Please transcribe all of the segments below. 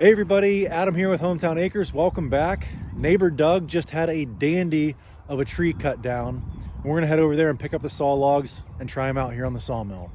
Hey everybody, Adam here with Hometown Acres. Welcome back. Neighbor Doug just had a dandy of a tree cut down. And we're gonna head over there and pick up the saw logs and try them out here on the sawmill.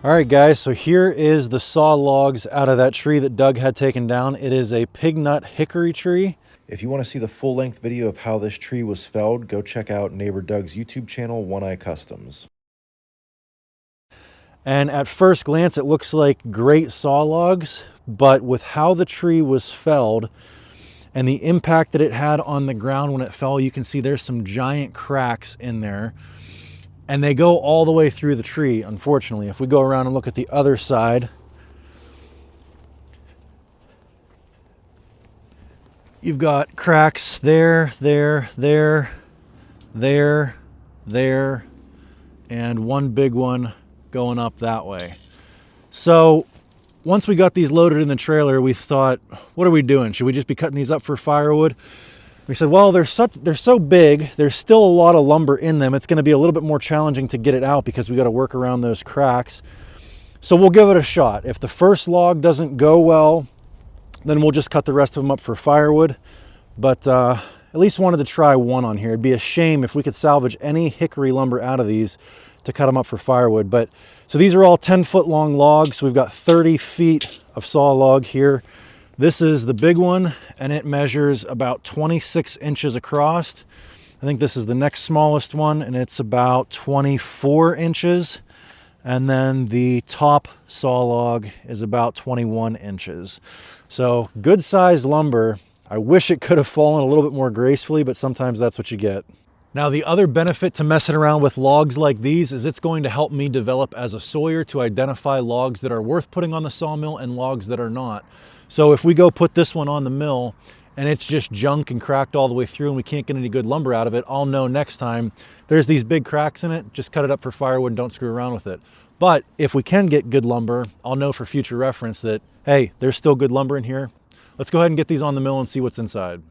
All right guys, so here is the saw logs out of that tree that Doug had taken down. It is a pig nut hickory tree. If you want to see the full-length video of how this tree was felled, go check out neighbor Doug's YouTube channel, One Eye Customs. And at first glance, it looks like great saw logs, but with how the tree was felled and the impact that it had on the ground when it fell, you can see there's some giant cracks in there. And they go all the way through the tree, unfortunately. If we go around and look at the other side, you've got cracks there, there, and one big one going up that way. So once we got these loaded in the trailer, we thought, what are we doing? Should we just be cutting these up for firewood? We said, well, they're so big, there's still a lot of lumber in them. It's going to be a little bit more challenging to get it out because we got to work around those cracks. So we'll give it a shot. If the first log doesn't go well, then we'll just cut the rest of them up for firewood. But at least wanted to try one on here. It'd be a shame if we could salvage any hickory lumber out of these to cut them up for firewood. But so these are all 10-foot long logs. So we've got 30 feet of saw log here. This is the big one, and it measures about 26 inches across. I think this is the next smallest one, and it's about 24 inches. And then the top saw log is about 21 inches. So good sized lumber. I wish it could have fallen a little bit more gracefully, but sometimes that's what you get. Now, the other benefit to messing around with logs like these is it's going to help me develop as a sawyer to identify logs that are worth putting on the sawmill and logs that are not. So if we go put this one on the mill and it's just junk and cracked all the way through and we can't get any good lumber out of it, I'll know next time there's these big cracks in it, just cut it up for firewood and don't screw around with it. But if we can get good lumber, I'll know for future reference that, hey, there's still good lumber in here. Let's go ahead and get these on the mill and see what's inside.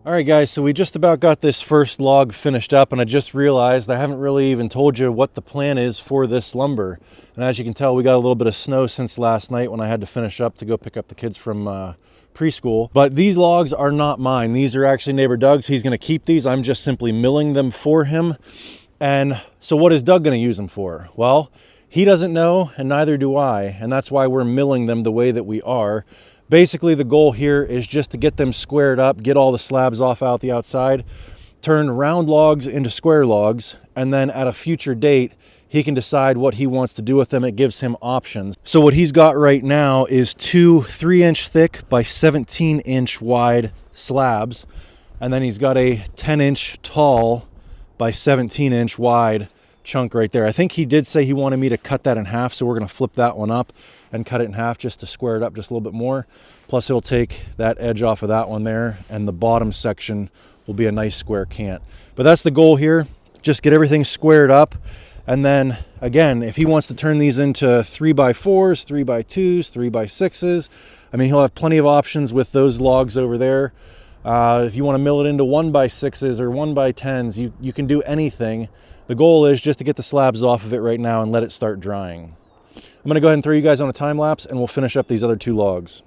All right, guys, so we just about got this first log finished up, and I just realized I haven't really even told you what the plan is for this lumber. And as you can tell, we got a little bit of snow since last night when I had to finish up to go pick up the kids from preschool. But these logs are not mine. These are actually neighbor Doug's. He's going to keep these. I'm just simply milling them for him. And so what is Doug going to use them for? Well, he doesn't know, and neither do I. And that's why we're milling them the way that we are. Basically, the goal here is just to get them squared up, get all the slabs off out the outside, turn round logs into square logs, and then at a future date, he can decide what he wants to do with them. It gives him options. So what he's got right now is two 3-inch thick by 17-inch wide slabs, and then he's got a 10-inch tall by 17-inch wide chunk right there. I think he did say he wanted me to cut that in half, so we're going to flip that one up and cut it in half just to square it up just a little bit more. Plus he'll take that edge off of that one there, and the bottom section will be a nice square cant. But that's the goal here, just get everything squared up. And then again, if he wants to turn these into 3x4s, 3x2s, 3x6s, I mean, he'll have plenty of options with those logs over there. If you want to mill it into 1x6s or 1x10s, you can do anything. The goal is just to get the slabs off of it right now and let it start drying. I'm going to go ahead and throw you guys on a time lapse, and we'll finish up these other two logs.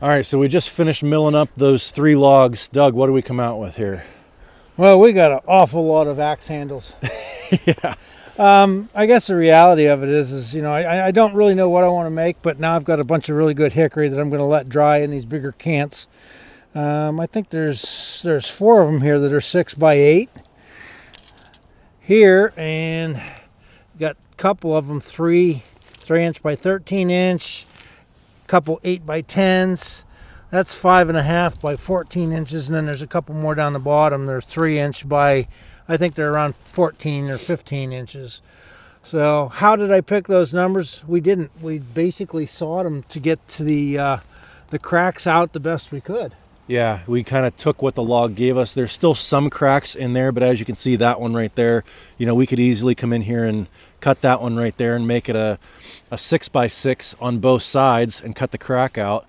All right, so we just finished milling up those 3 logs. Doug, what do we come out with here? Well, we got an awful lot of axe handles. Yeah. I guess the reality of it is you know, I don't really know what I want to make, but now I've got a bunch of really good hickory that I'm going to let dry in these bigger cants. I think there's 4 of them here that are 6x8 here, and got a couple of them 3-inch by 13-inch, couple 8x10s. That's 5.5 by 14 inches, and then there's a couple more down the bottom. They're 3-inch by, I think they're around 14 or 15 inches. So how did I pick those numbers? We didn't. We basically sawed them to get to the cracks out the best we could. Yeah, we kind of took what the log gave us. There's still some cracks in there, but as you can see, that one right there, you know, we could easily come in here and cut that one right there and make it a 6x6 on both sides and cut the crack out.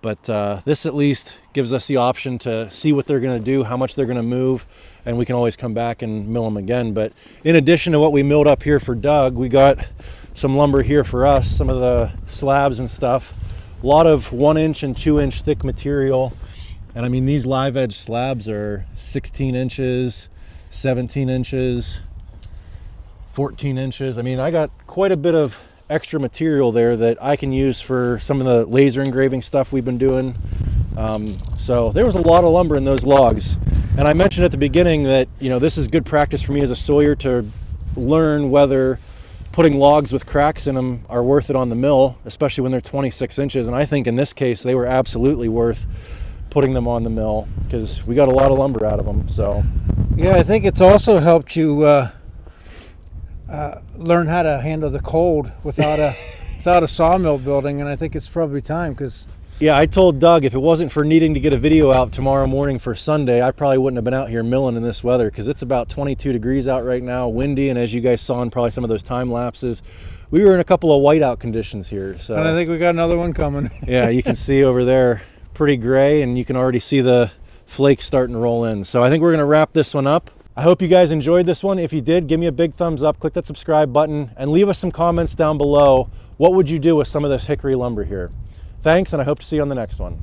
But this at least gives us the option to see what they're going to do, how much they're going to move, and we can always come back and mill them again. But in addition to what we milled up here for Doug, we got some lumber here for us, some of the slabs and stuff. A lot of 1-inch and 2-inch thick material. And I mean, these live edge slabs are 16 inches, 17 inches, 14 inches. I mean, I got quite a bit of extra material there that I can use for some of the laser engraving stuff we've been doing. So there was a lot of lumber in those logs. And I mentioned at the beginning that, you know, this is good practice for me as a sawyer to learn whether putting logs with cracks in them are worth it on the mill, especially when they're 26 inches. And I think in this case, they were absolutely worth putting them on the mill because we got a lot of lumber out of them. So yeah, I think it's also helped you learn how to handle the cold without a sawmill building, and I think it's probably time because. Yeah, I told Doug if it wasn't for needing to get a video out tomorrow morning for Sunday, I probably wouldn't have been out here milling in this weather because it's about 22 degrees out right now, windy, and as you guys saw in probably some of those time lapses, we were in a couple of whiteout conditions here. So, and I think we got another one coming. Yeah, you can see over there, pretty gray, and you can already see the flakes starting to roll in. So I think we're gonna wrap this one up. I hope you guys enjoyed this one. If you did, give me a big thumbs up, click that subscribe button, and leave us some comments down below. What would you do with some of this hickory lumber here? Thanks, and I hope to see you on the next one.